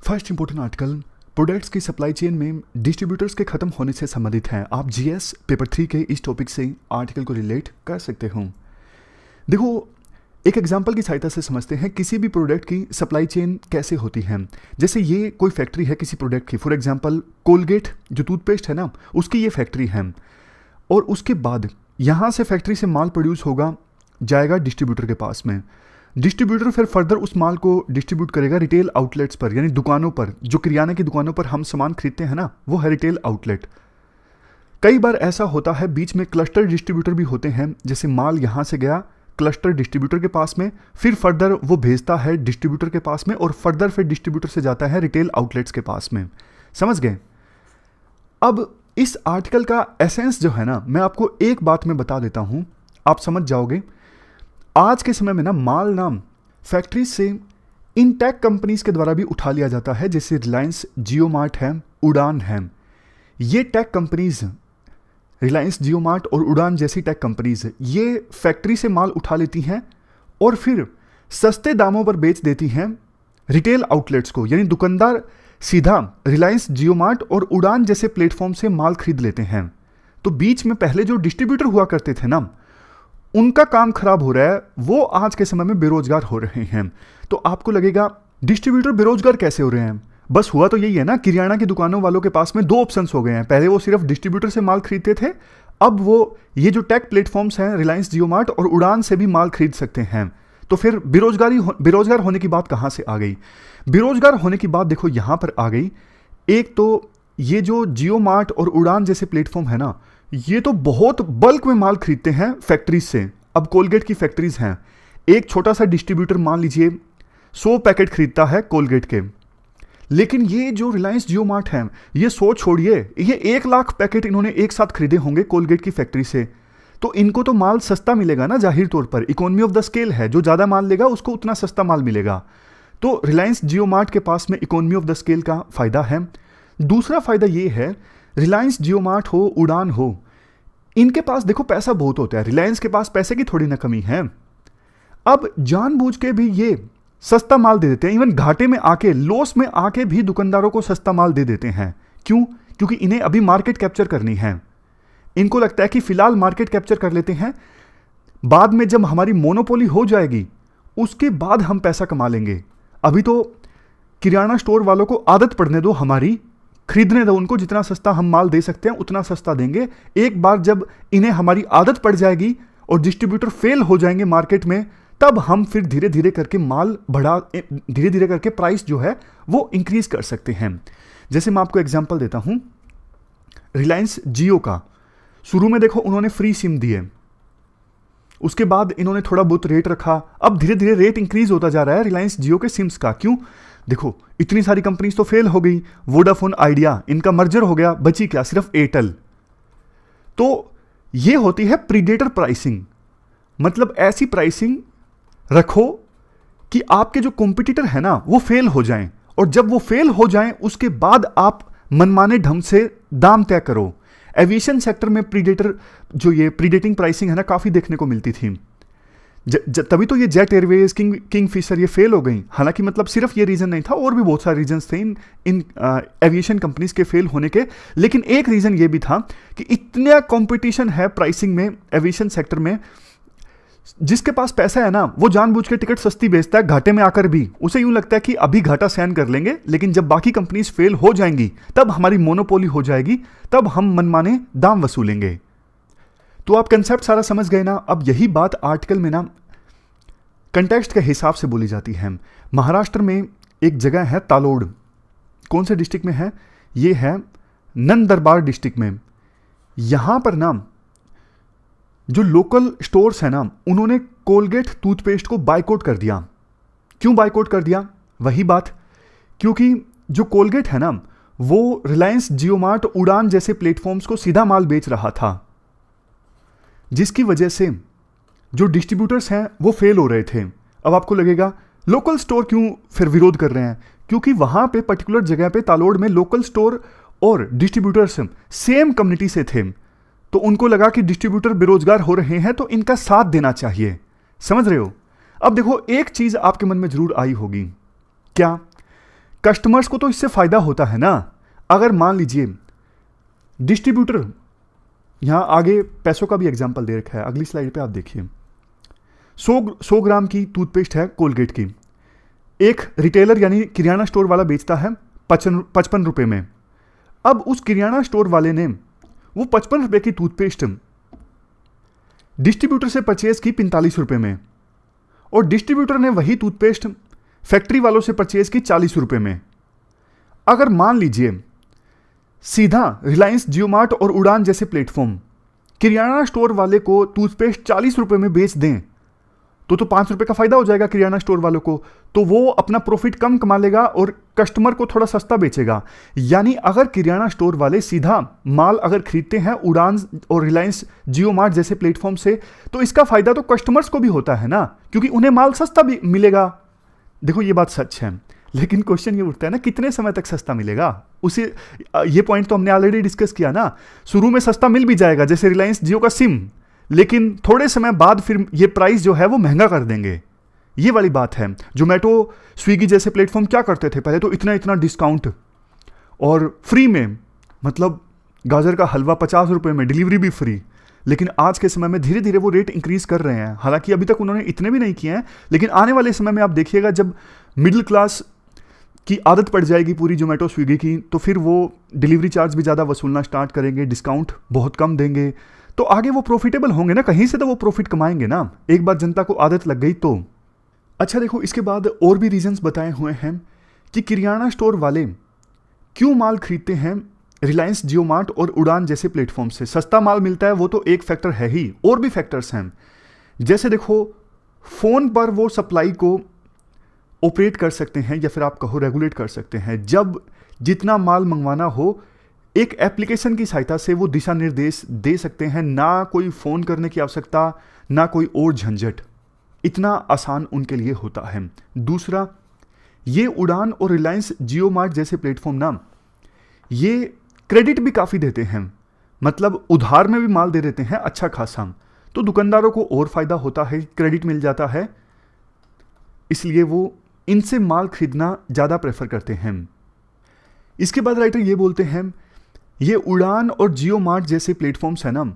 First important article products की supply chain में distributors के खत्म होने से संबंधित है। आप जीएस पेपर 3 के इस टॉपिक से आर्टिकल को रिलेट कर सकते हो। देखो, एक एग्जांपल की सहायता से समझते हैं किसी भी प्रोडक्ट की सप्लाई चेन कैसे होती है। जैसे ये कोई फैक्ट्री है किसी प्रोडक्ट की, फॉर एग्जांपल कोलगेट जो टूथपेस्ट है ना, उसकी ये फैक्ट्री है और उसके बाद यहाँ से फैक्ट्री से माल प्रोड्यूस होगा, जाएगा डिस्ट्रीब्यूटर के पास में। डिस्ट्रीब्यूटर फिर फर्दर उस माल को डिस्ट्रीब्यूट करेगा रिटेल आउटलेट्स पर, यानी दुकानों पर। जो किराने की दुकानों पर हम सामान खरीदते हैं ना, वो है रिटेल आउटलेट। कई बार ऐसा होता है बीच में क्लस्टर डिस्ट्रीब्यूटर भी होते हैं। जैसे माल यहाँ से गया क्लस्टर डिस्ट्रीब्यूटर के पास में, फिर फर्दर वो भेजता है डिस्ट्रीब्यूटर के पास में और फर्दर फिर डिस्ट्रीब्यूटर से जाता है रिटेल आउटलेट्स के पास में। समझ गए? अब इस आर्टिकल का एसेंस जो है ना, मैं आपको एक बात में बता देता हूं, आप समझ जाओगे। आज के समय में ना माल नाम फैक्ट्री से इन टेक कंपनीज के द्वारा भी उठा लिया जाता है। जैसे रिलायंस जियो मार्ट है, उड़ान है। ये टेक कंपनीज, रिलायंस जियो मार्ट और उड़ान जैसी टेक कंपनीज, ये फैक्ट्री से माल उठा लेती हैं और फिर सस्ते दामों पर बेच देती हैं रिटेल आउटलेट्स को। यानी दुकानदार सीधा रिलायंस जियो मार्ट और उड़ान जैसे प्लेटफॉर्म से माल खरीद लेते हैं। तो बीच में पहले जो डिस्ट्रीब्यूटर हुआ करते थे ना, उनका काम खराब हो रहा है, वो आज के समय में बेरोजगार हो रहे हैं। तो आपको लगेगा डिस्ट्रीब्यूटर बेरोजगार कैसे हो रहे हैं? बस हुआ तो यही है ना, किराना की दुकानों वालों के पास में दो ऑप्शंस हो गए हैं। पहले वो सिर्फ डिस्ट्रीब्यूटर से माल खरीदते थे, अब वो ये जो टेक प्लेटफॉर्म्स हैं रिलायंस जियो मार्ट और उड़ान से भी माल खरीद सकते हैं। तो फिर बेरोजगार होने की बात कहाँ से आ गई? बेरोजगार होने की बात देखो यहाँ पर आ गई। एक तो ये जो जियो मार्ट और उड़ान जैसे प्लेटफॉर्म है ना, ये तो बहुत बल्क में माल खरीदते हैं फैक्ट्रीज से। अब कोलगेट की फैक्ट्रीज हैं, एक छोटा सा डिस्ट्रीब्यूटर मान लीजिए 100 पैकेट खरीदता है कोलगेट के, लेकिन ये जो रिलायंस जियो मार्ट है, ये 100 छोड़िए, ये 1 लाख पैकेट इन्होंने एक साथ खरीदे होंगे कोलगेट की फैक्ट्री से। तो इनको तो माल सस्ता मिलेगा ना, जाहिर तौर पर इकोनॉमी ऑफ द स्केल है, जो ज़्यादा माल लेगा उसको उतना सस्ता माल मिलेगा। तो रिलायंस जियो मार्ट के पास में इकोनॉमी ऑफ द स्केल का फायदा है। दूसरा फायदा ये है, रिलायंस जियो मार्ट हो, उड़ान हो, इनके पास देखो पैसा बहुत होता है। रिलायंस के पास पैसे की थोड़ी ना कमी है। अब जानबूझ के भी ये सस्ता माल दे देते हैं, इवन घाटे में आके, लॉस में आके भी दुकानदारों को सस्ता माल दे देते हैं। क्यों? क्योंकि इन्हें अभी मार्केट कैप्चर करनी है। इनको लगता है कि फिलहाल मार्केट कैप्चर कर लेते हैं, बाद में जब हमारी मोनोपोली हो जाएगी उसके बाद हम पैसा कमा लेंगे। अभी तो किराना स्टोर वालों को आदत पड़ने दो, हमारी खरीदने दो उनको, जितना सस्ता हम माल दे सकते हैं उतना सस्ता देंगे। एक बार जब इन्हें हमारी आदत पड़ जाएगी और डिस्ट्रीब्यूटर फेल हो जाएंगे मार्केट में, तब हम फिर धीरे धीरे करके माल बढ़ा, धीरे धीरे करके प्राइस जो है वो इंक्रीज कर सकते हैं। जैसे मैं आपको एग्जांपल देता हूं रिलायंस जियो का। शुरू में देखो उन्होंने फ्री सिम दिए, उसके बाद इन्होंने थोड़ा बहुत रेट रखा, अब धीरे धीरे रेट इंक्रीज होता जा रहा है रिलायंस जियो के सिम्स का। क्यों? देखो इतनी सारी कंपनीज तो फेल हो गई, वोडाफोन आइडिया, इनका मर्जर हो गया, बची क्या? सिर्फ एयरटेल। तो ये होती है प्रीडेटर प्राइसिंग। मतलब ऐसी प्राइसिंग रखो कि आपके जो कॉम्पिटिटर है ना वो फेल हो जाएं, और जब वो फेल हो जाएं उसके बाद आप मनमाने ढंग से दाम तय करो। एविएशन सेक्टर में प्रीडेटर, जो ये प्रीडेटिंग प्राइसिंग है ना, काफी देखने को मिलती थी। तभी तो ये जेट एयरवेज, किंगफिशर ये फेल हो गई। हालांकि मतलब सिर्फ ये रीजन नहीं था, और भी बहुत सारे रीजंस थे इन एविएशन कंपनीज के फेल होने के। लेकिन एक रीजन ये भी था कि इतना कंपटीशन है प्राइसिंग में एविएशन सेक्टर में, जिसके पास पैसा है ना वो जानबूझ के टिकट सस्ती बेचता है घाटे में आकर भी। उसे यूं लगता है कि अभी घाटा सहन कर लेंगे, लेकिन जब बाकी कंपनीज फेल हो जाएंगी तब हमारी मोनोपोली हो जाएगी, तब हम मनमाने दाम वसूलेंगे। तो आप कंसेप्ट सारा समझ गए ना। अब यही बात आर्टिकल में ना कंटेक्स्ट के हिसाब से बोली जाती है। महाराष्ट्र में एक जगह है तालोड़, कौन से डिस्ट्रिक्ट में है? ये है नंदरबार डिस्ट्रिक्ट में। यहां पर ना जो लोकल स्टोर्स है ना, उन्होंने कोलगेट टूथपेस्ट को बायकॉट कर दिया। क्यों बायकॉट कर दिया? वही बात, क्योंकि जो कोलगेट है ना वो रिलायंस जियो मार्ट, उड़ान जैसे प्लेटफॉर्म्स को सीधा माल बेच रहा था, जिसकी वजह से जो डिस्ट्रीब्यूटर्स हैं वो फेल हो रहे थे। अब आपको लगेगा लोकल स्टोर क्यों फिर विरोध कर रहे हैं? क्योंकि वहां पे पर्टिकुलर जगह पे तालोड़ में लोकल स्टोर और डिस्ट्रीब्यूटर्स सेम कम्युनिटी से थे, तो उनको लगा कि डिस्ट्रीब्यूटर बेरोजगार हो रहे हैं तो इनका साथ देना चाहिए। समझ रहे हो? अब देखो एक चीज आपके मन में जरूर आई होगी, क्या कस्टमर्स को तो इससे फायदा होता है ना। अगर मान लीजिए डिस्ट्रीब्यूटर, यहां आगे पैसों का भी एग्जांपल दे रखा है, अगली स्लाइड पे आप देखिए। 100 ग्राम की टूथपेस्ट है कोलगेट की, एक रिटेलर यानी किराना स्टोर वाला बेचता है 55 रुपये में। अब उस किराना स्टोर वाले ने वो 55 रुपये की टूथपेस्ट डिस्ट्रीब्यूटर से परचेज की 45 रुपये में, और डिस्ट्रीब्यूटर ने वही टूथपेस्ट फैक्ट्री वालों से परचेज की 40 रुपये में। अगर मान लीजिए सीधा रिलायंस, जियो मार्ट और उड़ान जैसे प्लेटफॉर्म किराना स्टोर वाले को टूथपेस्ट 40 रुपये में बेच दें तो 5 रुपये का फायदा हो जाएगा किराना स्टोर वालों को, तो वो अपना प्रॉफिट कम कमा लेगा और कस्टमर को थोड़ा सस्ता बेचेगा। यानी अगर किराना स्टोर वाले सीधा माल अगर खरीदते हैं उड़ान और रिलायंस, जियो मार्ट जैसे प्लेटफॉर्म से, तो इसका फायदा तो कस्टमर्स को भी होता है ना, क्योंकि उन्हें माल सस्ता भी मिलेगा। देखो ये बात सच है, लेकिन क्वेश्चन ये उठता है ना, कितने समय तक सस्ता मिलेगा? उसे ये पॉइंट तो हमने ऑलरेडी डिस्कस किया ना। शुरू में सस्ता मिल भी जाएगा, जैसे रिलायंस जियो का सिम, लेकिन थोड़े समय बाद फिर ये प्राइस जो है वो महंगा कर देंगे। ये वाली बात है। जोमेटो, स्विगी जैसे प्लेटफॉर्म क्या करते थे पहले, तो इतना इतना डिस्काउंट और फ्री में, मतलब गाजर का हलवा 50 रुपये में, डिलीवरी भी फ्री। लेकिन आज के समय में धीरे धीरे वो रेट इंक्रीज कर रहे हैं। हालांकि अभी तक उन्होंने इतने भी नहीं किए हैं, लेकिन आने वाले समय में आप देखिएगा जब मिडिल क्लास की आदत पड़ जाएगी पूरी जोमेटो स्विगी की, तो फिर वो डिलीवरी चार्ज भी ज़्यादा वसूलना स्टार्ट करेंगे, डिस्काउंट बहुत कम देंगे, तो आगे वो प्रॉफिटेबल होंगे ना, कहीं से तो वो प्रॉफिट कमाएंगे ना, एक बार जनता को आदत लग गई तो। अच्छा देखो, इसके बाद और भी रीजंस बताए हुए हैं कि किराना स्टोर वाले क्यों माल खरीदते हैं रिलायंस, जियो मार्ट और उड़ान जैसे प्लेटफॉर्म से। सस्ता माल मिलता है वो तो एक फैक्टर है ही, और भी फैक्टर्स हैं। जैसे देखो, फोन पर वो सप्लाई को ऑपरेट कर सकते हैं या फिर आप कहो रेगुलेट कर सकते हैं। जब जितना माल मंगवाना हो, एक एप्लीकेशन की सहायता से वो दिशा निर्देश दे सकते हैं, ना कोई फ़ोन करने की आवश्यकता, ना कोई और झंझट। इतना आसान उनके लिए होता है। दूसरा, ये उड़ान और रिलायंस, जियो मार्ट जैसे प्लेटफॉर्म ना, ये क्रेडिट भी काफ़ी देते हैं, मतलब उधार में भी माल दे देते हैं अच्छा खासा, तो दुकानदारों को और फायदा होता है, क्रेडिट मिल जाता है, इसलिए वो इनसे माल खरीदना ज़्यादा प्रेफर करते हैं। इसके बाद राइटर ये बोलते हैं, ये उड़ान और जियो मार्ट जैसे प्लेटफॉर्म्स है ना,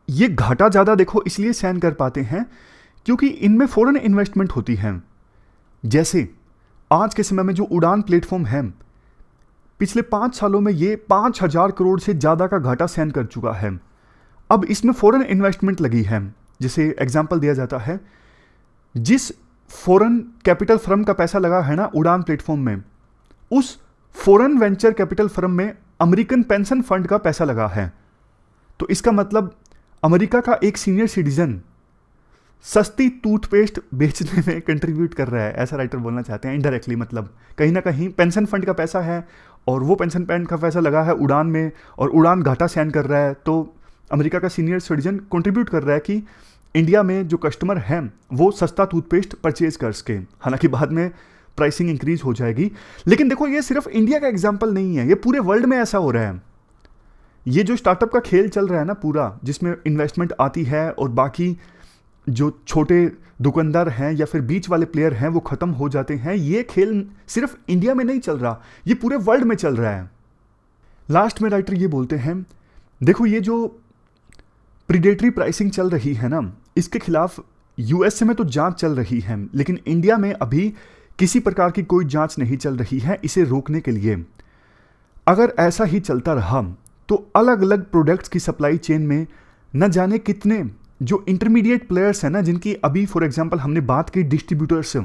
ये घाटा ज़्यादा देखो इसलिए सहन कर पाते हैं क्योंकि इनमें फॉरेन इन्वेस्टमेंट होती है। जैसे आज के समय में जो उड़ान प्लेटफॉर्म है, पिछले 5 सालों में ये 5000 करोड़ से ज़्यादा का घाटा सहन कर चुका है। अब इसमें फॉरेन इन्वेस्टमेंट लगी है। जैसे एग्जाम्पल दिया जाता है, जिस फॉरेन कैपिटल फर्म का पैसा लगा है ना उड़ान प्लेटफॉर्म में, उस फॉरेन वेंचर कैपिटल फर्म में अमेरिकन पेंशन फंड का पैसा लगा है। तो इसका मतलब अमेरिका का एक सीनियर सिटीजन सस्ती टूथपेस्ट बेचने में कंट्रीब्यूट कर रहा है, ऐसा राइटर बोलना चाहते हैं इनडायरेक्टली। मतलब कहीं ना कहीं पेंशन फंड का पैसा है और वो पेंशन फंड का पैसा लगा है उड़ान में, और उड़ान घाटा सहन कर रहा है, तो अमेरिका का सीनियर सिटीजन कंट्रीब्यूट कर रहा है कि इंडिया में जो कस्टमर हैं वो सस्ता टूथपेस्ट परचेज कर सके। हालांकि बाद में प्राइसिंग इंक्रीज हो जाएगी। लेकिन देखो, ये सिर्फ इंडिया का एग्जाम्पल नहीं है, ये पूरे वर्ल्ड में ऐसा हो रहा है। ये जो स्टार्टअप का खेल चल रहा है ना पूरा, जिसमें इन्वेस्टमेंट आती है और बाकी जो छोटे दुकानदार हैं या फिर बीच वाले प्लेयर हैं वो खत्म हो जाते हैं, ये खेल सिर्फ इंडिया में नहीं चल रहा, ये पूरे वर्ल्ड में चल रहा है। लास्ट में राइटर ये बोलते हैं, देखो ये जो प्रीडेटरी प्राइसिंग चल रही है ना, इसके खिलाफ यूएसए में तो जांच चल रही है, लेकिन इंडिया में अभी किसी प्रकार की कोई जांच नहीं चल रही है इसे रोकने के लिए। अगर ऐसा ही चलता रहा तो अलग अलग प्रोडक्ट्स की सप्लाई चेन में न जाने कितने जो इंटरमीडिएट प्लेयर्स हैं ना, जिनकी अभी फॉर एग्जांपल हमने बात की डिस्ट्रीब्यूटर्स,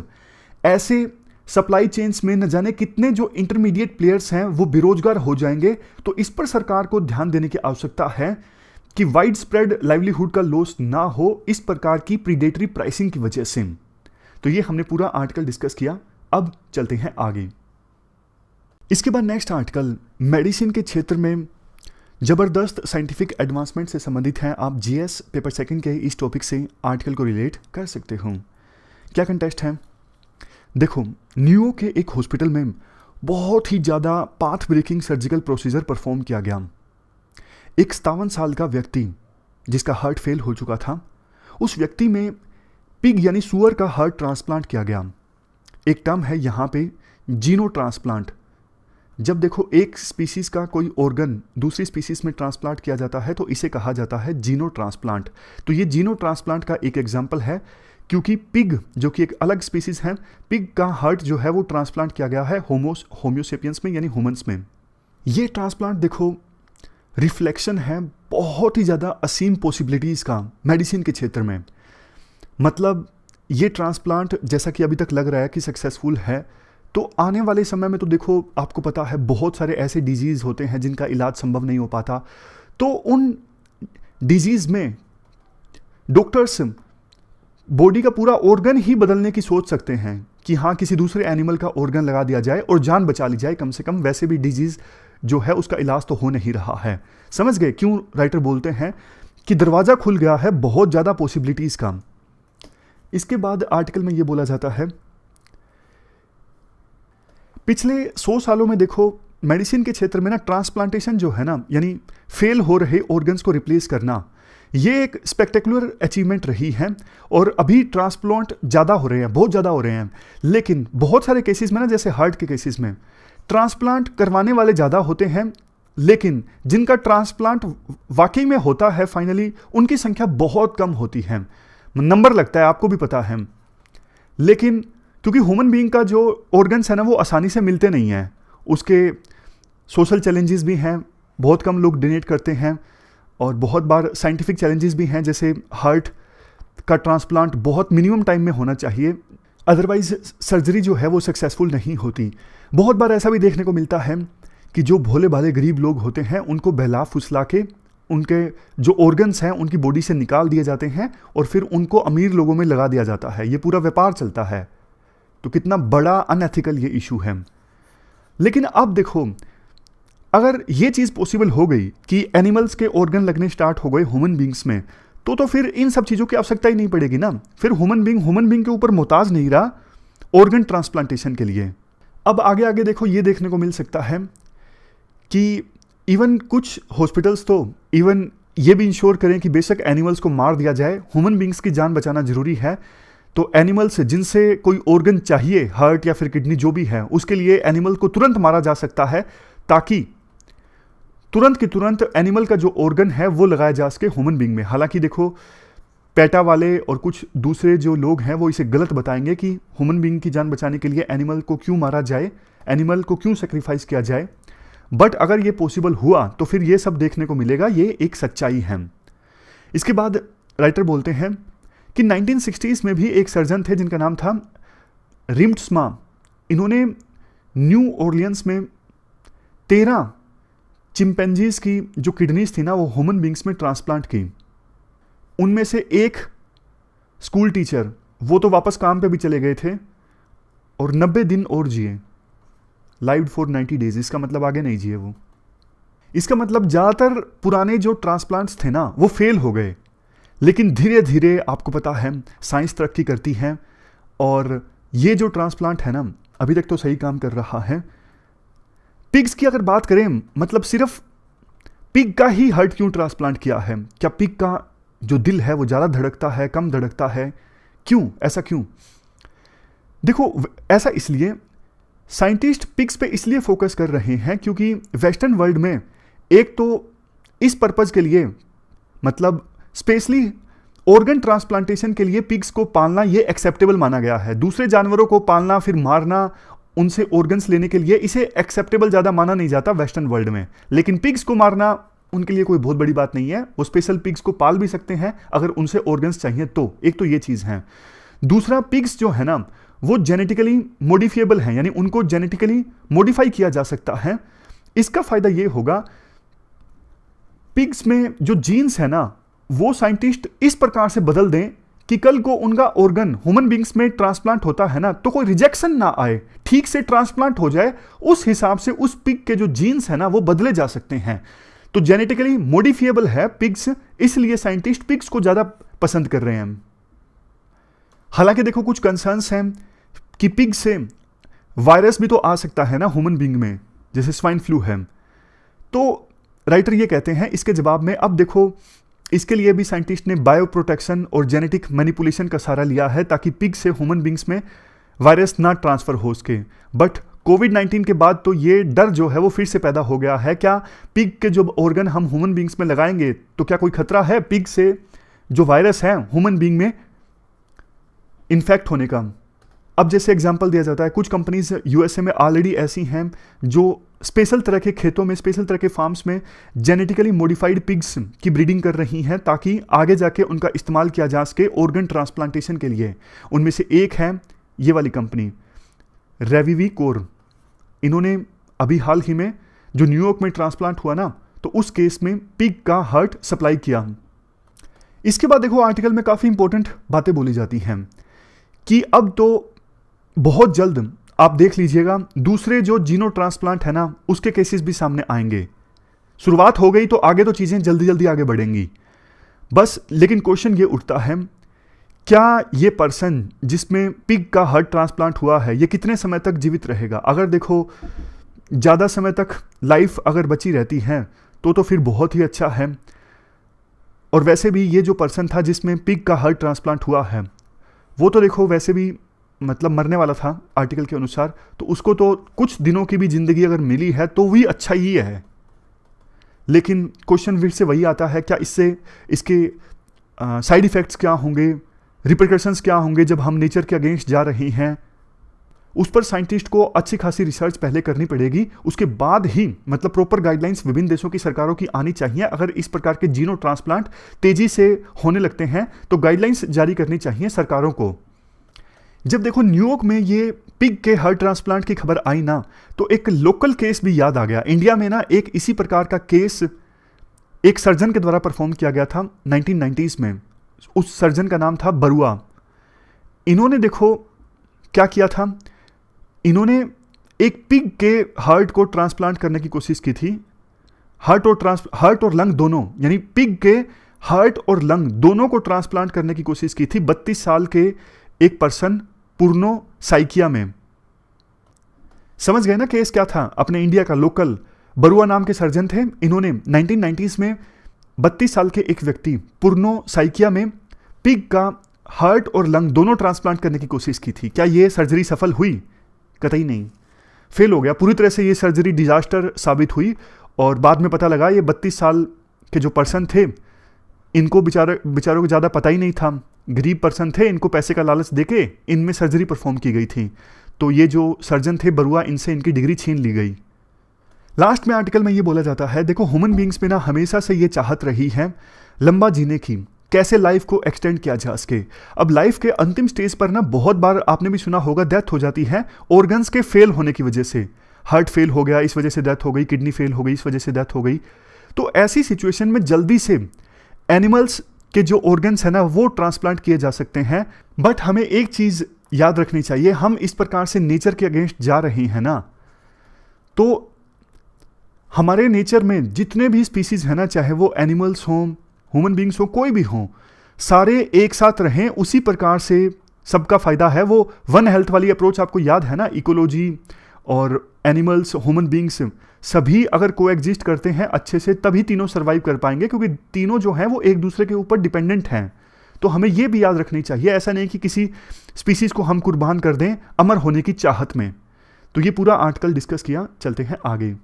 ऐसे सप्लाई चेन्स में न जाने कितने जो इंटरमीडिएट प्लेयर्स हैं वो बेरोजगार हो जाएंगे। तो इस पर सरकार को ध्यान देने की आवश्यकता है कि वाइड स्प्रेड लाइवलीहुड का लॉस ना हो इस प्रकार की प्रीडेटरी प्राइसिंग की वजह से। तो ये हमने पूरा आर्टिकल डिस्कस किया। अब चलते हैं आगे। इसके बाद नेक्स्ट आर्टिकल मेडिसिन के क्षेत्र में जबरदस्त साइंटिफिक एडवांसमेंट से संबंधित है। आप जीएस पेपर सेकंड के इस टॉपिक से आर्टिकल को रिलेट कर सकते हो। क्या कंटेस्ट है? देखो, न्यूयॉर्क के एक हॉस्पिटल में बहुत ही ज़्यादा path breaking surgical procedure perform किया गया। एक 57 साल का व्यक्ति जिसका हार्ट फेल हो चुका था, उस व्यक्ति में पिग यानी सुअर का हार्ट ट्रांसप्लांट किया गया। एक टर्म है यहाँ पे जीनो ट्रांसप्लांट, जब देखो एक स्पीसीज का कोई ऑर्गन दूसरी स्पीसीज में ट्रांसप्लांट किया जाता है तो इसे कहा जाता है जीनो ट्रांसप्लांट। तो ये जीनो ट्रांसप्लांट का एक एग्जांपल है, क्योंकि पिग जो कि एक अलग स्पीसीज है, पिग का हार्ट जो है वो ट्रांसप्लांट किया गया है होम्योसेपियंस में यानी ह्यूमंस में। ये ट्रांसप्लांट देखो रिफ्लेक्शन है बहुत ही ज़्यादा असीम पॉसिबिलिटीज़ का मेडिसिन के क्षेत्र में। मतलब ये ट्रांसप्लांट जैसा कि अभी तक लग रहा है कि सक्सेसफुल है, तो आने वाले समय में तो देखो आपको पता है बहुत सारे ऐसे डिजीज़ होते हैं जिनका इलाज संभव नहीं हो पाता, तो उन डिजीज़ में डॉक्टर्स बॉडी का पूरा ऑर्गन ही बदलने की सोच सकते हैं कि हाँ किसी दूसरे एनिमल का ऑर्गन लगा दिया जाए और जान बचा ली जाए कम से कम। वैसे भी डिजीज़ जो है उसका इलाज तो हो नहीं रहा है। समझ गए क्यों राइटर बोलते हैं कि दरवाज़ा खुल गया है बहुत ज़्यादा पॉसिबिलिटीज़ का। इसके बाद आर्टिकल में ये बोला जाता है पिछले 100 सालों में देखो मेडिसिन के क्षेत्र में ना ट्रांसप्लांटेशन जो है ना यानी फेल हो रहे ऑर्गन्स को रिप्लेस करना, ये एक स्पेक्टेकुलर अचीवमेंट रही है और अभी ट्रांसप्लांट ज़्यादा हो रहे हैं, बहुत ज़्यादा हो रहे हैं। लेकिन बहुत सारे केसेस में ना जैसे हार्ट के केसेस में ट्रांसप्लांट करवाने वाले ज़्यादा होते हैं, लेकिन जिनका ट्रांसप्लांट वाकई में होता है फाइनली उनकी संख्या बहुत कम होती है। नंबर लगता है आपको भी पता है, लेकिन क्योंकि ह्यूमन बीइंग का जो ऑर्गन्स है ना वो आसानी से मिलते नहीं हैं, उसके सोशल चैलेंजेस भी हैं, बहुत कम लोग डोनेट करते हैं और बहुत बार साइंटिफिक चैलेंजेस भी हैं, जैसे हार्ट का ट्रांसप्लांट बहुत मिनिमम टाइम में होना चाहिए, अदरवाइज सर्जरी जो है वो सक्सेसफुल नहीं होती। बहुत बार ऐसा भी देखने को मिलता है कि जो भोले भाले गरीब लोग होते हैं उनको बहला फुसला के उनके जो ऑर्गन्स हैं उनकी बॉडी से निकाल दिए जाते हैं और फिर उनको अमीर लोगों में लगा दिया जाता है। ये पूरा व्यापार चलता है। तो कितना बड़ा अनएथिकल ये इशू है। लेकिन अब देखो अगर ये चीज़ पॉसिबल हो गई कि एनिमल्स के ऑर्गन लगने स्टार्ट हो गए ह्यूमन बींग्स में, तो फिर इन सब चीज़ों की आवश्यकता ही नहीं पड़ेगी ना। फिर ह्यूमन बींग के ऊपर मोहताज नहीं रहा ऑर्गन ट्रांसप्लांटेशन के लिए। अब आगे आगे देखो ये देखने को मिल सकता है कि इवन कुछ हॉस्पिटल्स तो इवन ये भी इंश्योर करें कि बेशक एनिमल्स को मार दिया जाए, ह्यूमन बींग्स की जान बचाना जरूरी है। तो एनिमल्स जिनसे कोई ऑर्गन चाहिए, हार्ट या फिर किडनी जो भी है, उसके लिए एनिमल को तुरंत मारा जा सकता है ताकि तुरंत की तुरंत एनिमल का जो ऑर्गन है वो लगाया जा सके ह्यूमन बींग में। हालांकि देखो पेटा वाले और कुछ दूसरे जो लोग हैं वो इसे गलत बताएंगे कि ह्यूमन बींग की जान बचाने के लिए एनिमल को क्यों मारा जाए, एनिमल को क्यों सेक्रीफाइस किया जाए। बट अगर ये पॉसिबल हुआ तो फिर ये सब देखने को मिलेगा, ये एक सच्चाई है। इसके बाद राइटर बोलते हैं कि 1960s में भी एक सर्जन थे जिनका नाम था रिम्ट्समा। इन्होंने न्यू ऑर्लियंस में 13 चिंपैंजीज की जो किडनीज थी ना वो ह्यूमन बींग्स में ट्रांसप्लांट की। उनमें से एक स्कूल टीचर, वो तो वापस काम पे भी चले गए थे और 90 दिन और जिए, लाइव्ड फॉर 90 डेज। इसका मतलब आगे नहीं जिए वो। इसका मतलब ज़्यादातर पुराने जो ट्रांसप्लांट्स थे ना वो फेल हो गए। लेकिन धीरे धीरे आपको पता है साइंस तरक्की करती है और ये जो ट्रांसप्लांट है ना अभी तक तो सही काम कर रहा है। पिग्स की अगर बात करें, मतलब सिर्फ पिग का ही हार्ट क्यों ट्रांसप्लांट किया है? क्या पिग का जो दिल है वो ज़्यादा धड़कता है, कम धड़कता है? क्यों, ऐसा क्यों? देखो ऐसा इसलिए साइंटिस्ट पिग्स पे इसलिए फोकस कर रहे हैं क्योंकि वेस्टर्न वर्ल्ड में एक तो इस पर्पज के लिए, मतलब स्पेशली ऑर्गन ट्रांसप्लांटेशन के लिए पिग्स को पालना ये एक्सेप्टेबल माना गया है। दूसरे जानवरों को पालना फिर मारना उनसे ऑर्गन्स लेने के लिए, इसे एक्सेप्टेबल ज़्यादा माना नहीं जाता वेस्टर्न वर्ल्ड में। लेकिन पिग्स को मारना उनके लिए कोई बहुत बड़ी बात नहीं है। वो स्पेशल पिग्स को पाल भी सकते हैं अगर उनसे ऑर्गन्स चाहिए तो। एक तो ये चीज़ है। दूसरा, पिग्स जो है ना वो जेनेटिकली मॉडिफिएबल हैं, यानी उनको जेनेटिकली मॉडिफाई किया जा सकता है। इसका फायदा ये होगा पिग्स में जो जीन्स है ना वो साइंटिस्ट इस प्रकार से बदल दें कि कल को उनका ऑर्गन ह्यूमन बींग्स में ट्रांसप्लांट होता है ना तो कोई रिजेक्शन ना आए, ठीक से ट्रांसप्लांट हो जाए। उस हिसाब से उस पिग के जो जीन्स है ना वो बदले जा सकते हैं। तो जेनेटिकली मॉडिफिएबल है पिग्स, इसलिए साइंटिस्ट पिग्स को ज्यादा पसंद कर रहे हैं। हालांकि देखो कुछ कंसर्न्स हैं कि पिग से वायरस भी तो आ सकता है ना ह्यूमन बींग में, जैसे स्वाइन फ्लू है। तो राइटर ये कहते हैं इसके जवाब में, अब देखो इसके लिए भी साइंटिस्ट ने बायो प्रोटेक्शन और जेनेटिक मैनिपुलेशन का सहारा लिया है ताकि पिग से ह्यूमन बींग्स में वायरस ना ट्रांसफर हो सके। बट कोविड-19 के बाद तो ये डर जो है वो फिर से पैदा हो गया है। क्या पिग के जो ऑर्गन हम ह्यूमन बींग्स में लगाएंगे तो क्या कोई खतरा है पिग से जो वायरस है ह्यूमन बींग में इन्फेक्ट होने का? अब जैसे एग्जांपल दिया जाता है, कुछ कंपनीज यूएसए में ऑलरेडी ऐसी हैं जो स्पेशल तरह के खेतों में, स्पेशल तरह के फार्म्स में जेनेटिकली मॉडिफाइड पिग्स की ब्रीडिंग कर रही हैं ताकि आगे जाके उनका इस्तेमाल किया जा सके ऑर्गन ट्रांसप्लांटेशन के लिए। उनमें से एक है ये वाली कंपनी रेविविकोर। इन्होंने अभी हाल ही में जो न्यूयॉर्क में ट्रांसप्लांट हुआ ना, तो उस केस में पिग का हार्ट सप्लाई किया। इसके बाद देखो आर्टिकल में काफ़ी इंपॉर्टेंट बातें बोली जाती हैं कि अब तो बहुत जल्द आप देख लीजिएगा दूसरे जो जीनो ट्रांसप्लांट है ना उसके केसेस भी सामने आएंगे। शुरुआत हो गई तो आगे तो चीज़ें जल्दी जल्दी आगे बढ़ेंगी बस। लेकिन क्वेश्चन ये उठता है, क्या ये पर्सन जिसमें पिग का हार्ट ट्रांसप्लांट हुआ है ये कितने समय तक जीवित रहेगा? अगर देखो ज़्यादा समय तक लाइफ अगर बची रहती है तो फिर बहुत ही अच्छा है। और वैसे भी ये जो पर्सन था जिसमें पिग का हार्ट ट्रांसप्लांट हुआ है वो तो देखो वैसे भी मतलब मरने वाला था आर्टिकल के अनुसार, तो उसको तो कुछ दिनों की भी ज़िंदगी अगर मिली है तो भी अच्छा ही है। लेकिन क्वेश्चन फिर से वही आता है, क्या इसके साइड इफ़ेक्ट्स क्या होंगे, रिपरकशंस क्या होंगे जब हम नेचर के अगेंस्ट जा रहे हैं? उस पर साइंटिस्ट को अच्छी खासी रिसर्च पहले करनी पड़ेगी, उसके बाद ही मतलब प्रॉपर गाइडलाइंस विभिन्न देशों की सरकारों की आनी चाहिए। अगर इस प्रकार के जीनो ट्रांसप्लांट तेजी से होने लगते हैं तो गाइडलाइंस जारी करनी चाहिए सरकारों को। जब देखो न्यूयॉर्क में ये पिग के हार्ट ट्रांसप्लांट की खबर आई ना, तो एक लोकल केस भी याद आ गया। इंडिया में ना एक इसी प्रकार का केस एक सर्जन के द्वारा परफॉर्म किया गया था 1990s में। उस सर्जन का नाम था बरुआ। इन्होंने देखो क्या किया था, इन्होंने एक पिग के हार्ट को ट्रांसप्लांट करने की कोशिश की थी। हार्ट और लंग दोनों, यानी पिग के हार्ट और लंग दोनों को ट्रांसप्लांट करने की कोशिश की थी 32 साल के एक पर्सन पुर्नो साइकिया में। समझ गए ना केस क्या था? अपने इंडिया का लोकल बरुआ नाम के सर्जन थे। इन्होंने 1990s में 32 साल के एक व्यक्ति पुर्नो साइकिया में पिग का हार्ट और लंग दोनों ट्रांसप्लांट करने की कोशिश की थी। क्या ये सर्जरी सफल हुई? कतई नहीं, फेल हो गया पूरी तरह से। ये सर्जरी डिजास्टर साबित हुई और बाद में पता लगा ये 32 साल के जो पर्सन थे इनको बेचारों को ज़्यादा पता ही नहीं था, गरीब पर्सन थे, इनको पैसे का लालच देके इनमें सर्जरी परफॉर्म की गई थी। तो ये जो सर्जन थे बरुआ, इनसे इनकी डिग्री छीन ली गई। लास्ट में आर्टिकल में ये बोला जाता है, देखो ह्यूमन बींग्स में ना हमेशा से ये चाहत रही है लंबा जीने की, कैसे लाइफ को एक्सटेंड किया जा सके। अब लाइफ के अंतिम स्टेज पर ना बहुत बार आपने भी सुना होगा डेथ हो जाती है ऑर्गन्स के फेल होने की वजह से। हार्ट फेल हो गया इस वजह से डेथ हो गई, किडनी फेल हो गई इस वजह से डेथ हो गई। तो ऐसी सिचुएशन में जल्दी से एनिमल्स के जो ऑर्गन्स है ना वो ट्रांसप्लांट किए जा सकते हैं। बट हमें एक चीज याद रखनी चाहिए, हम इस प्रकार से नेचर के अगेंस्ट जा रहे हैं ना, तो हमारे नेचर में जितने भी स्पीसीज है ना, चाहे वो एनिमल्स हों, ह्यूमन बींग्स हो, कोई भी हो, सारे एक साथ रहें, उसी प्रकार से सबका फायदा है। वो वन हेल्थ वाली अप्रोच आपको याद है ना, इकोलॉजी और एनिमल्स, ह्यूमन बींग्स सभी अगर कोएग्जिस्ट करते हैं अच्छे से तभी तीनों सर्वाइव कर पाएंगे, क्योंकि तीनों जो हैं वो एक दूसरे के ऊपर डिपेंडेंट हैं। तो हमें ये भी याद रखनी चाहिए, ऐसा नहीं कि किसी स्पीसीज को हम कुर्बान कर दें अमर होने की चाहत में। तो ये पूरा आर्टिकल डिस्कस किया, चलते हैं आगे।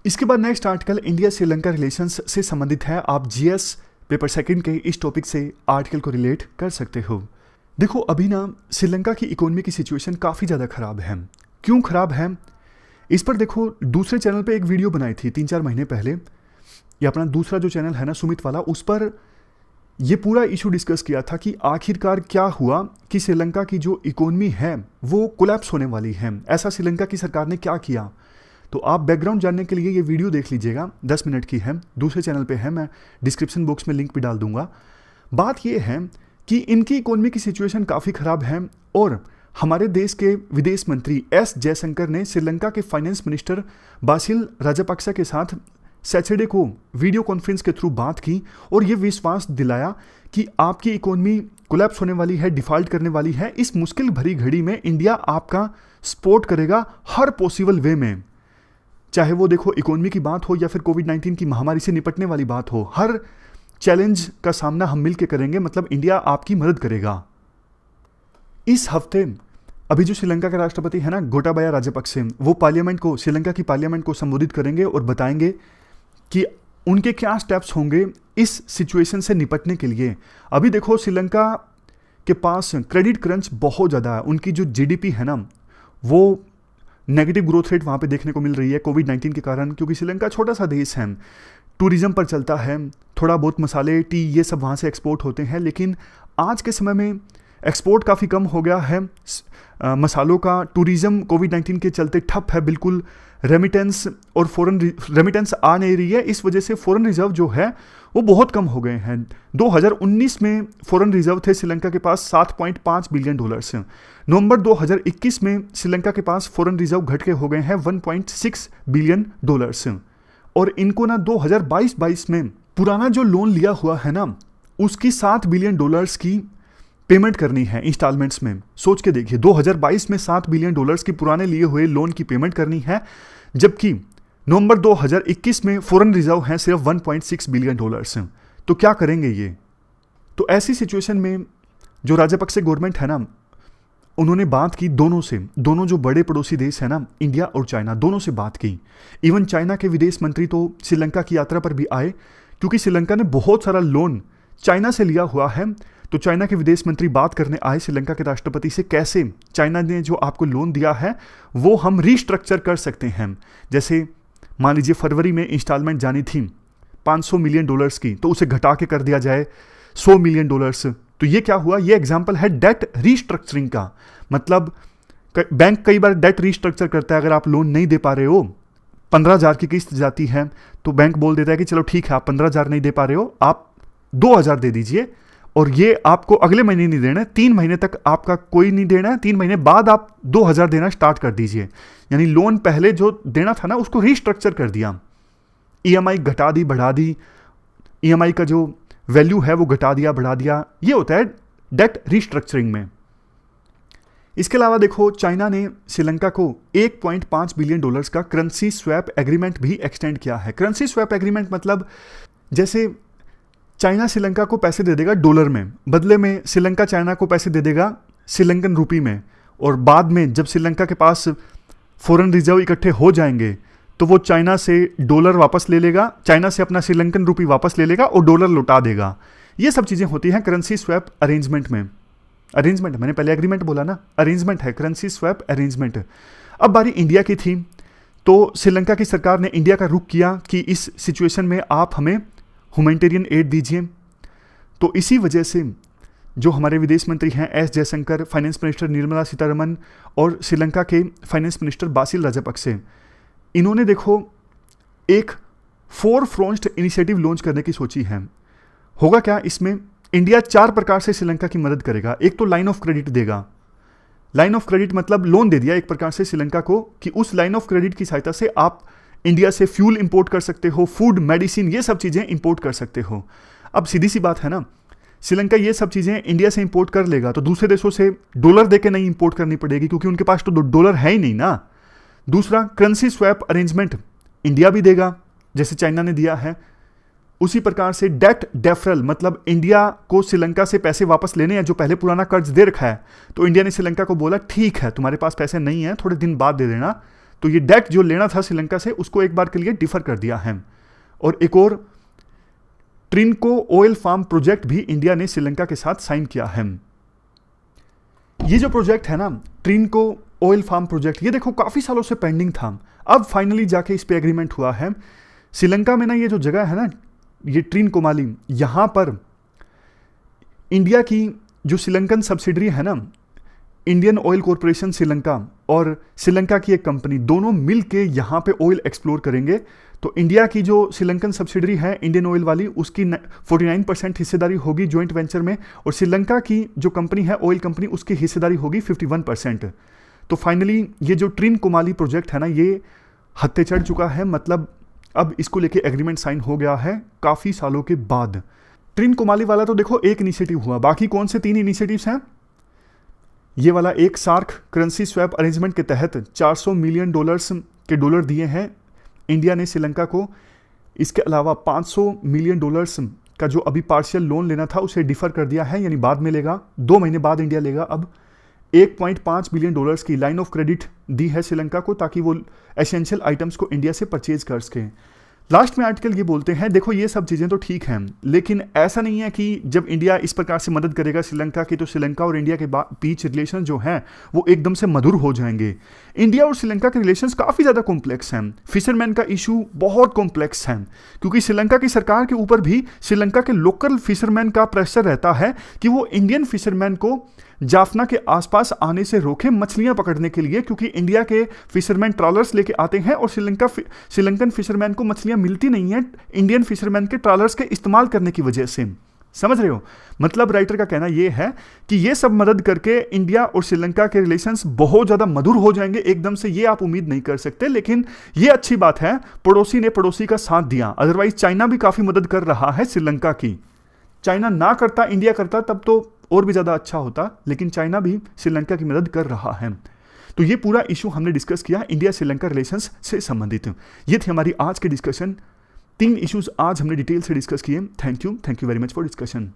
इसके बाद next article India Sri Lanka relations से संबंधित है। आप जीएस पेपर सेकंड के इस टॉपिक से आर्टिकल को रिलेट कर सकते हो। देखो अभी ना श्रीलंका की इकोनॉमी की सिचुएशन काफ़ी ज़्यादा ख़राब है। क्यों ख़राब है इस पर देखो दूसरे चैनल पे एक वीडियो बनाई थी 3-4 महीने पहले, ये अपना दूसरा जो चैनल है ना सुमित वाला, उस पर ये पूरा इशू डिस्कस किया था कि आखिरकार क्या हुआ कि श्रीलंका की जो इकोनॉमी है वो कोलैप्स होने वाली है। ऐसा श्रीलंका की सरकार ने क्या किया? तो आप बैकग्राउंड जानने के लिए ये वीडियो देख लीजिएगा, 10 मिनट की है, दूसरे चैनल पे है, मैं डिस्क्रिप्शन बॉक्स में लिंक भी डाल दूंगा। बात ये है कि इनकी इकोनॉमी की सिचुएशन काफ़ी ख़राब है और हमारे देश के विदेश मंत्री एस जयशंकर ने श्रीलंका के फाइनेंस मिनिस्टर बासिल राजापक्सा के साथ सैटरडे को वीडियो कॉन्फ्रेंस के थ्रू बात की और ये विश्वास दिलाया कि आपकी इकोनॉमी कोलैप्स होने वाली है, डिफ़ॉल्ट करने वाली है। इस मुश्किल भरी घड़ी में इंडिया आपका सपोर्ट करेगा हर पॉसिबल वे में, चाहे वो देखो इकोनॉमी की बात हो या फिर कोविड-19 की महामारी से निपटने वाली बात हो, हर चैलेंज का सामना हम मिल के करेंगे, मतलब इंडिया आपकी मदद करेगा। इस हफ्ते अभी जो श्रीलंका के राष्ट्रपति है ना गोटाबाया राजपक्षे, वो पार्लियामेंट को, श्रीलंका की पार्लियामेंट को संबोधित करेंगे और बताएंगे कि उनके क्या स्टेप्स होंगे इस सिचुएशन से निपटने के लिए। अभी देखो श्रीलंका के पास क्रेडिट क्रंच बहुत ज़्यादा है, उनकी जो जीडीपी है ना वो नेगेटिव ग्रोथ रेट वहाँ पे देखने को मिल रही है कोविड-19 के कारण, क्योंकि श्रीलंका छोटा सा देश है, टूरिज्म पर चलता है, थोड़ा बहुत मसाले, टी, ये सब वहाँ से एक्सपोर्ट होते हैं, लेकिन आज के समय में एक्सपोर्ट काफ़ी कम हो गया है मसालों का। टूरिज्म कोविड-19 के चलते ठप है बिल्कुल, रेमिटेंस और फॉरेन रेमिटेंस आ नहीं रही है, इस वजह से फॉरेन रिजर्व जो है वो बहुत कम हो गए हैं। 2019 में फॉरेन रिजर्व थे श्रीलंका के पास $7.5 बिलियन। नवंबर 2021 में श्रीलंका के पास फॉरेन रिजर्व घट के हो गए हैं $1.6 बिलियन। और इनको ना 2022 में पुराना जो लोन लिया हुआ है ना उसकी $7 बिलियन की पेमेंट करनी है इंस्टॉलमेंट्स में। सोच के देखिए, 2022 में $7 बिलियन की पुराने लिए हुए लोन की पेमेंट करनी है, जबकि नवंबर 2021 में फॉरेन रिजर्व हैं सिर्फ $1.6 बिलियन। तो क्या करेंगे ये? तो ऐसी सिचुएशन में जो राजपक्षे गवर्नमेंट है ना उन्होंने बात की दोनों से, दोनों जो बड़े पड़ोसी देश है ना इंडिया और चाइना, दोनों से बात की। इवन चाइना के विदेश मंत्री तो श्रीलंका की यात्रा पर भी आए, क्योंकि श्रीलंका ने बहुत सारा लोन चाइना से लिया हुआ है। तो चाइना के विदेश मंत्री बात करने आए श्रीलंका के राष्ट्रपति से, कैसे चाइना ने जो आपको लोन दिया है वो हम रीस्ट्रक्चर कर सकते हैं। जैसे मान लीजिए फरवरी में इंस्टॉलमेंट जानी थी $500 मिलियन की, तो उसे घटा के कर दिया जाए $100 मिलियन। तो ये क्या हुआ? ये एग्जाम्पल है डेट रीस्ट्रक्चरिंग का। मतलब बैंक कई बार डेट रीस्ट्रक्चर करता है, अगर आप लोन नहीं दे पा रहे हो, 15,000 की किस्त जाती है तो बैंक बोल देता है कि चलो ठीक है, आप 15,000 नहीं दे पा रहे हो, आप 2,000 दे दीजिए, और ये आपको अगले महीने नहीं देना है, 3 महीने तक आपका कोई नहीं देना है, 3 महीने बाद आप 2,000 देना स्टार्ट कर दीजिए। यानी लोन पहले जो देना था ना उसको रीस्ट्रक्चर कर दिया, ईएमआई घटा दी, बढ़ा दी, ईएमआई का जो वैल्यू है वो घटा दिया, बढ़ा दिया। ये होता है डेट रीस्ट्रक्चरिंग में। इसके अलावा देखो चाइना ने श्रीलंका को $1.5 बिलियन का करेंसी स्वैप एग्रीमेंट भी एक्सटेंड किया है। करेंसी स्वैप एग्रीमेंट मतलब जैसे चाइना श्रीलंका को पैसे दे देगा डॉलर में, बदले में श्रीलंका चाइना को पैसे दे देगा श्रीलंकन रुपी में, और बाद में जब श्रीलंका के पास फॉरेन रिजर्व इकट्ठे हो जाएंगे तो वो चाइना से डॉलर वापस ले लेगा, चाइना से अपना श्रीलंकन रुपी वापस ले लेगा और डॉलर लौटा देगा। ये सब चीज़ें होती हैं करेंसी स्वैप अरेंजमेंट में। अरेंजमेंट, मैंने पहले एग्रीमेंट बोला ना, अरेंजमेंट है करेंसी स्वैप अरेंजमेंट। अब बारी इंडिया की थी, तो श्रीलंका की सरकार ने इंडिया का रुख किया कि इस सिचुएशन में आप हमें ह्यूमैनिटेरियन एड दीजिए। तो इसी वजह से जो हमारे विदेश मंत्री हैं S Jaishankar, finance minister Nirmala Sitharaman और श्रीलंका के फाइनेंस मिनिस्टर बासिल राजपक्षे, इन्होंने देखो एक 4 फ्रंट इनिशिएटिव लॉन्च करने की सोची है। होगा क्या इसमें? इंडिया 4 प्रकार से श्रीलंका की मदद करेगा। एक तो लाइन ऑफ क्रेडिट देगा। लाइन ऑफ क्रेडिट मतलब लोन दे दिया एक प्रकार से श्रीलंका को कि उस लाइन ऑफ क्रेडिट की सहायता से आप इंडिया से फ्यूल इंपोर्ट कर सकते हो, फूड, मेडिसिन, ये सब चीज़ें इंपोर्ट कर सकते हो। अब सीधी सी बात है ना, श्रीलंका ये सब चीज़ें इंडिया से इंपोर्ट कर लेगा तो दूसरे देशों से डॉलर देके नहीं इंपोर्ट करनी पड़ेगी, क्योंकि उनके पास तो डॉलर है ही नहीं ना। दूसरा, करेंसी स्वैप अरेंजमेंट इंडिया भी देगा जैसे चाइना ने दिया है। उसी प्रकार से डेट डेफरल मतलब इंडिया को श्रीलंका से पैसे वापस लेने हैं जो पहले पुराना कर्ज दे रखा है, तो इंडिया ने श्रीलंका को बोला ठीक है तुम्हारे पास पैसे नहीं है, थोड़े दिन बाद दे देना। तो ये डेट जो लेना था श्रीलंका से उसको एक बार के लिए डिफर कर दिया है। और एक और ट्रिनको ऑयल फार्म प्रोजेक्ट भी इंडिया ने श्रीलंका के साथ साइन किया है। ये जो प्रोजेक्ट है ना ट्रिनको ऑयल फार्म प्रोजेक्ट, ये देखो काफी सालों से पेंडिंग था, अब फाइनली जाके इस पे एग्रीमेंट हुआ है। श्रीलंका में ना ये जो जगह है ना, ये ट्रिनकोमाली, यहां पर इंडिया की जो श्रीलंकन सब्सिडरी है ना, इंडियन ऑयल कॉरपोरेशन श्रीलंका और श्रीलंका की एक कंपनी, दोनों मिल के यहाँ पे ऑयल एक्सप्लोर करेंगे। तो इंडिया की जो श्रीलंकन सब्सिडरी है इंडियन ऑयल वाली, उसकी 49% हिस्सेदारी होगी जॉइंट वेंचर में, और श्रीलंका की जो कंपनी है ऑयल कंपनी, उसकी हिस्सेदारी होगी 51%। तो फाइनली ये जो ट्रिनकोमाली प्रोजेक्ट है ना, ये हत्थे चढ़ चुका है, मतलब अब इसको लेके एग्रीमेंट साइन हो गया है काफ़ी सालों के बाद। ट्रिनकोमाली वाला तो देखो एक इनिशिएटिव हुआ, बाकी कौन से 3 इनिशिएटिव्स हैं? ये वाला एक सार्क करेंसी स्वैप अरेंजमेंट के तहत $400 मिलियन के डॉलर दिए हैं इंडिया ने श्रीलंका को। इसके अलावा $500 मिलियन का जो अभी पार्शियल लोन लेना था उसे डिफर कर दिया है, यानी बाद में लेगा, 2 महीने बाद इंडिया लेगा अब। $1.5 बिलियन की लाइन ऑफ क्रेडिट दी है श्रीलंका को, ताकि वो एसेंशियल आइटम्स को इंडिया से परचेज कर सके। लास्ट में आर्टिकल ये बोलते हैं, देखो ये सब चीज़ें तो ठीक हैं, लेकिन ऐसा नहीं है कि जब इंडिया इस प्रकार से मदद करेगा श्रीलंका की, तो श्रीलंका और इंडिया के बीच रिलेशन जो हैं वो एकदम से मधुर हो जाएंगे। इंडिया और श्रीलंका के रिलेशंस काफ़ी ज़्यादा कॉम्प्लेक्स हैं। फिशरमैन का इशू बहुत कॉम्प्लेक्स है, क्योंकि श्रीलंका की सरकार के ऊपर भी श्रीलंका के लोकल फिशरमैन का प्रेशर रहता है कि वो इंडियन फिशरमैन को जाफना के आसपास आने से रोके मछलियां पकड़ने के लिए, क्योंकि इंडिया के फिशरमैन ट्रॉलर्स लेके आते हैं और श्रीलंकन फिशरमैन को मछलियां मिलती नहीं है इंडियन फिशरमैन के ट्रॉलर्स के इस्तेमाल करने की वजह से। समझ रहे हो? मतलब राइटर का कहना यह है कि ये सब मदद करके इंडिया और श्रीलंका के रिलेशंस बहुत ज्यादा मधुर हो जाएंगे एकदम से, ये आप उम्मीद नहीं कर सकते। लेकिन ये अच्छी बात है, पड़ोसी ने पड़ोसी का साथ दिया। अदरवाइज चाइना भी काफी मदद कर रहा है श्रीलंका की। चाइना ना करता, इंडिया करता, तब तो और भी ज़्यादा अच्छा होता, लेकिन चाइना भी श्रीलंका की मदद कर रहा है। तो ये पूरा इशू हमने डिस्कस किया इंडिया श्रीलंका रिलेशंस से संबंधित। ये थी हमारी आज की डिस्कशन। 3 इश्यूज आज हमने डिटेल से डिस्कस किए। Thank you very much for discussion.